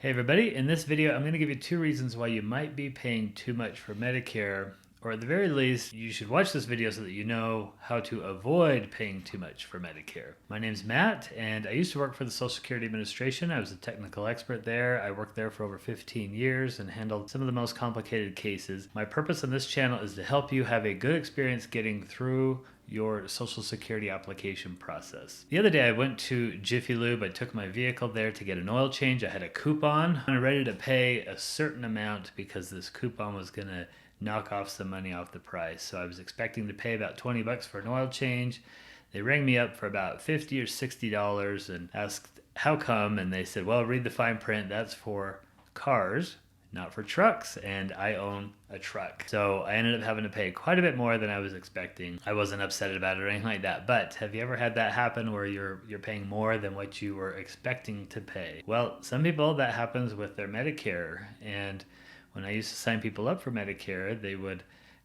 Hey everybody, in this video I'm going to give you 2 reasons why you might be paying too much for Medicare, or at the very least you should watch this video so that you know how to avoid paying too much for Medicare. My name's Matt and I used to work for the Social Security Administration. I was a technical expert there. I worked there for over 15 years and handled some of the most complicated cases. My purpose on this channel is to help you have a good experience getting through your Social Security application process. The other day I went to Jiffy Lube. I took my vehicle there to get an oil change. I had a coupon. I'm ready to pay a certain amount because this coupon was gonna knock off some money off the price. So I was expecting to pay about 20 bucks for an oil change. They rang me up for about $50 or $60 and asked how come, and they said, well, read the fine print, that's for cars, not for trucks, and I own a truck. So I ended up having to pay quite a bit more than I was expecting. I wasn't upset about it or anything like that, but have you ever had that happen where you're paying more than what you were expecting to pay? Well, some people that happens with their Medicare, and when I used to sign people up for Medicare, they would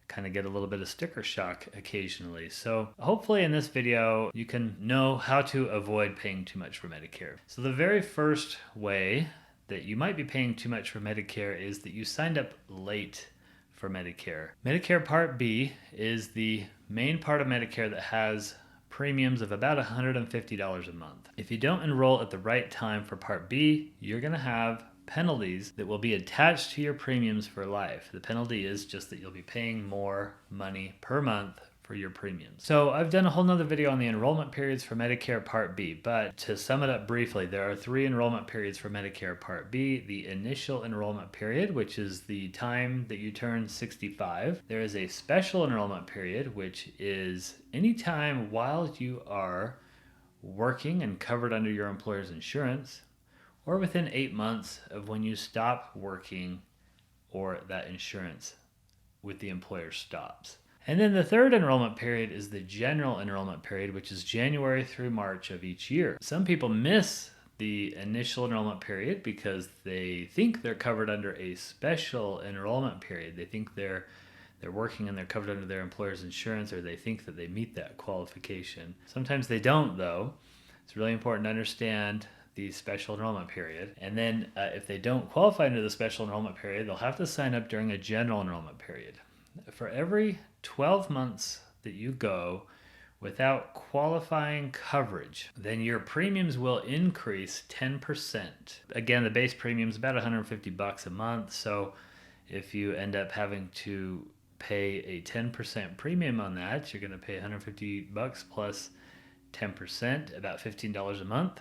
kind of get a little bit of sticker shock occasionally. So hopefully in this video, you can know how to avoid paying too much for Medicare. So the very first way that you might be paying too much for Medicare is that you signed up late for Medicare. Medicare Part B is the main part of Medicare that has premiums of about $150 a month. If you don't enroll at the right time for Part B, you're going to have penalties that will be attached to your premiums for life. The penalty is just that you'll be paying more money per month for your premiums. So I've done a whole nother video on the enrollment periods for Medicare Part B, but to sum it up briefly, there are 3 enrollment periods for Medicare Part B. The initial enrollment period, which is the time that you turn 65. There is a special enrollment period, which is any time while you are working and covered under your employer's insurance, or within 8 months of when you stop working or that insurance with the employer stops. And then the third enrollment period is the general enrollment period, which is January through March of each year. Some people miss the initial enrollment period because they think they're covered under a special enrollment period. They think they're working and they're covered under their employer's insurance, or they think that they meet that qualification. Sometimes they don't, though. It's really important to understand the special enrollment period. And then if they don't qualify under the special enrollment period, they'll have to sign up during a general enrollment period. For every 12 months that you go without qualifying coverage, then your premiums will increase 10%. Again, the base premium is about $150 a month. So if you end up having to pay a 10% premium on that, you're going to pay $150 plus 10%, about $15 a month.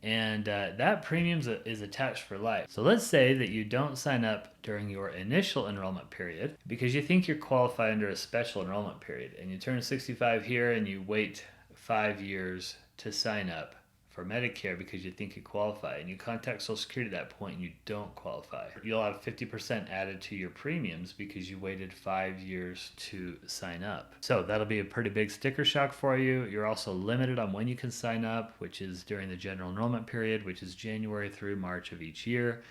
And that premium is attached for life. So let's say that you don't sign up during your initial enrollment period because you think you're qualified under a special enrollment period, and you turn 65 here and you wait 5 years to sign up for Medicare because you think you qualify, and you contact Social Security at that point and you don't qualify. You'll have 50% added to your premiums because you waited 5 years to sign up. So that'll be a pretty big sticker shock for you. You're also limited on when you can sign up, which is during the general enrollment period, which is January through March of each year.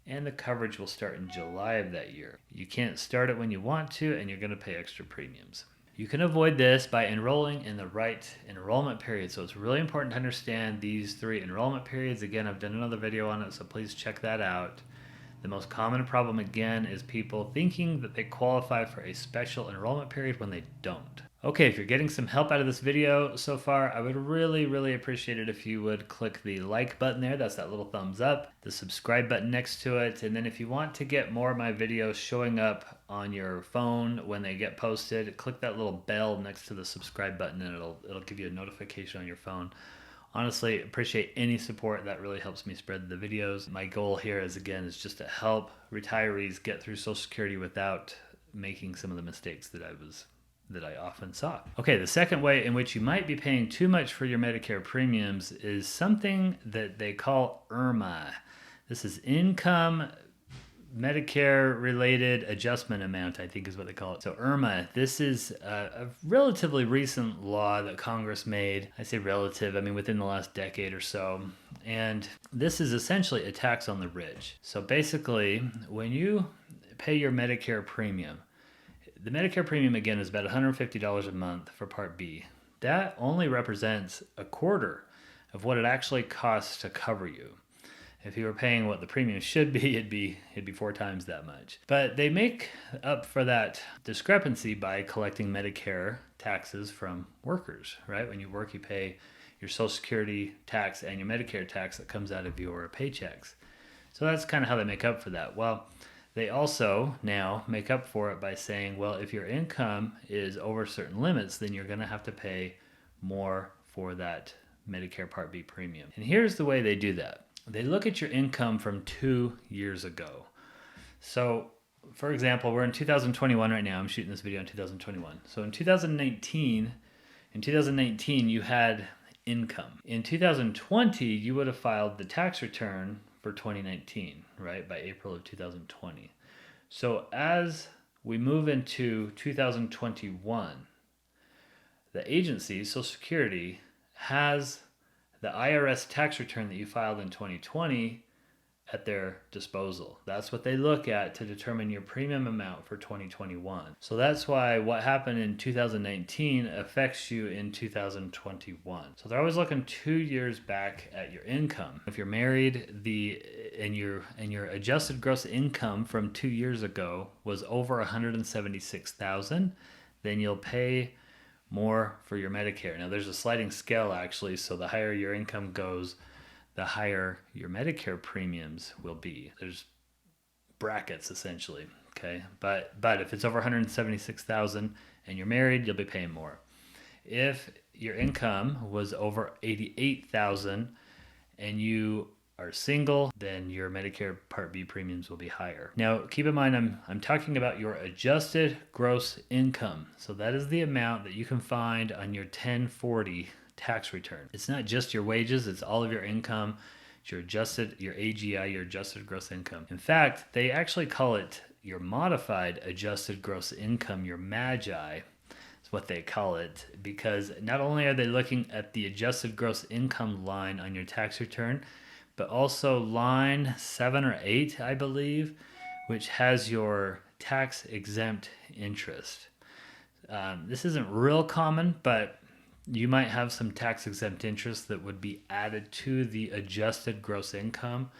And the coverage will start in July of that year. You can't start it when you want to, and you're going to pay extra premiums. You can avoid this by enrolling in the right enrollment period. So it's really important to understand these 3 enrollment periods. Again, I've done another video on it, so please check that out. The most common problem, again, is people thinking that they qualify for a special enrollment period when they don't. Okay, if you're getting some help out of this video so far, I would really appreciate it if you would click the like button there. That's that little thumbs up, the subscribe button next to it. And then if you want to get more of my videos showing up on your phone when they get posted, click that little bell next to the subscribe button and it'll give you a notification on your phone. Honestly, appreciate any support. That really helps me spread the videos. My goal here is just to help retirees get through Social Security without making some of the mistakes that I often saw. Okay, the second way in which you might be paying too much for your Medicare premiums is something that they call IRMA. This is Income Medicare Related Adjustment Amount, I think is what they call it. So IRMA, this is a relatively recent law that Congress made. I say relative, I mean within the last decade or so. And this is essentially a tax on the rich. So basically, when you pay your Medicare premium, the Medicare premium, again, is about $150 a month for Part B. That only represents a quarter of what it actually costs to cover you. If you were paying what the premium should be, it'd be 4 times that much. But they make up for that discrepancy by collecting Medicare taxes from workers, right? When you work, you pay your Social Security tax and your Medicare tax that comes out of your paychecks. So that's kind of how they make up for that. Well, they also now make up for it by saying, well, if your income is over certain limits, then you're going to have to pay more for that Medicare Part B premium. And here's the way they do that. They look at your income from 2 years ago. So, for example, we're in 2021 right now. I'm shooting this video in 2021. So in 2019, you had income. In 2020, you would have filed the tax return for 2019, right, by April of 2020. So as we move into 2021, the agency, Social Security, has the IRS tax return that you filed in 2020 at their disposal. That's what they look at to determine your premium amount for 2021. So that's why what happened in 2019 affects you in 2021. So they're always looking 2 years back at your income. If you're married, and your adjusted gross income from 2 years ago was over $176,000, then you'll pay more for your Medicare. Now there's a sliding scale actually, so the higher your income goes, the higher your Medicare premiums will be. There's brackets essentially, okay? But if it's over $176,000 and you're married, you'll be paying more. If your income was over $88,000 and you are single, then your Medicare Part B premiums will be higher. Now, keep in mind, I'm talking about your adjusted gross income. So that is the amount that you can find on your 1040 tax return. It's not just your wages, it's all of your income. It's your AGI, your adjusted gross income. In fact, they actually call it your modified adjusted gross income, your MAGI. Is what they call it, because not only are they looking at the adjusted gross income line on your tax return, but also line 7 or 8, I believe, which has your tax exempt interest. This isn't real common, but you might have some tax exempt interest that would be added to the adjusted gross income.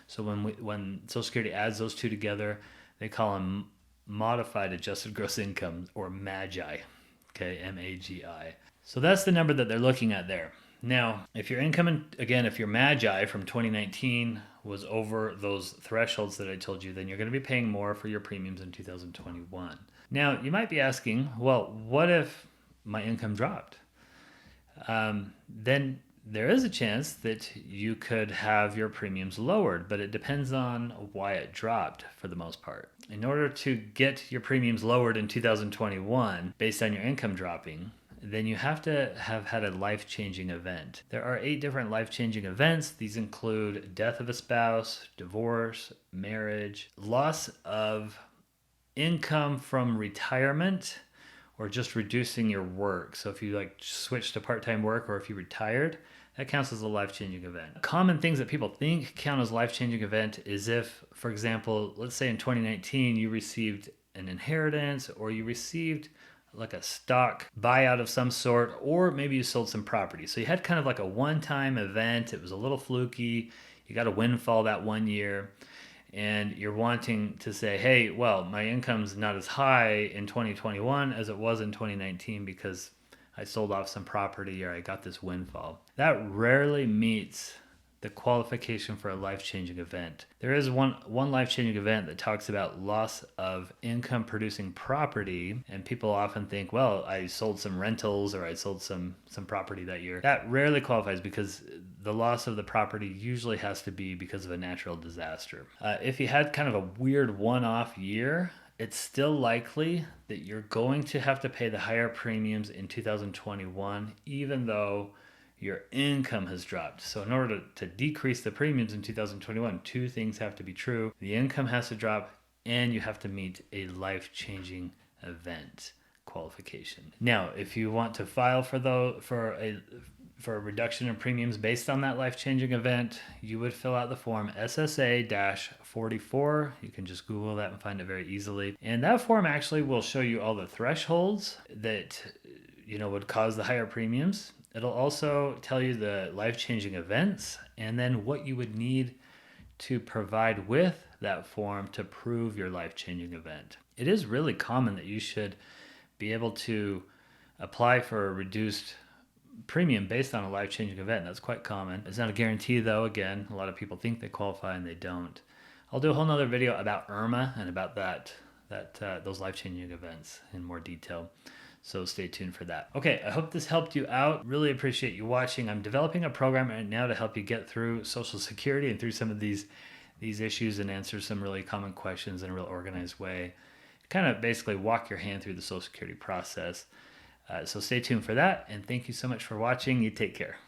So when Social Security adds those two together, they call them modified adjusted gross income, or MAGI, okay, MAGI. So that's the number that they're looking at there. Now, if your income, again, if your MAGI from 2019 was over those thresholds that I told you, then you're going to be paying more for your premiums in 2021. Now, you might be asking, well, what if my income dropped? Then there is a chance that you could have your premiums lowered, but it depends on why it dropped for the most part. In order to get your premiums lowered in 2021 based on your income dropping, then you have to have had a life-changing event. There are 8 different life-changing events. These include death of a spouse, divorce, marriage, loss of income from retirement, or just reducing your work. So if you switch to part-time work, or if you retired, that counts as a life-changing event. Common things that people think count as life-changing event is if, for example, let's say in 2019 you received an inheritance, or you received like a stock buyout of some sort, or maybe you sold some property. So you had kind of like a one-time event. It was a little fluky. You got a windfall that one year, and you're wanting to say, hey, well, my income's not as high in 2021 as it was in 2019 because I sold off some property or I got this windfall. That rarely meets the qualification for a life-changing event. There is one life-changing event that talks about loss of income-producing property, and people often think, well, I sold some rentals or I sold some property that year. That rarely qualifies because the loss of the property usually has to be because of a natural disaster. If you had kind of a weird one-off year, it's still likely that you're going to have to pay the higher premiums in 2021, even though your income has dropped. So in order to decrease the premiums in 2021, 2 things have to be true. The income has to drop, and you have to meet a life-changing event qualification. Now, if you want to file for a reduction in premiums based on that life-changing event, you would fill out the form SSA-44. You can just Google that and find it very easily. And that form actually will show you all the thresholds that would cause the higher premiums. It'll also tell you the life-changing events and then what you would need to provide with that form to prove your life-changing event. It is really common that you should be able to apply for a reduced premium based on a life-changing event. That's quite common. It's not a guarantee though. Again, a lot of people think they qualify and they don't. I'll do a whole nother video about IRMA and about those life-changing events in more detail. So stay tuned for that. Okay, I hope this helped you out. Really appreciate you watching. I'm developing a program right now to help you get through Social Security and through some of these issues and answer some really common questions in a real organized way. Kind of basically walk your hand through the Social Security process. So stay tuned for that, and thank you so much for watching. You take care.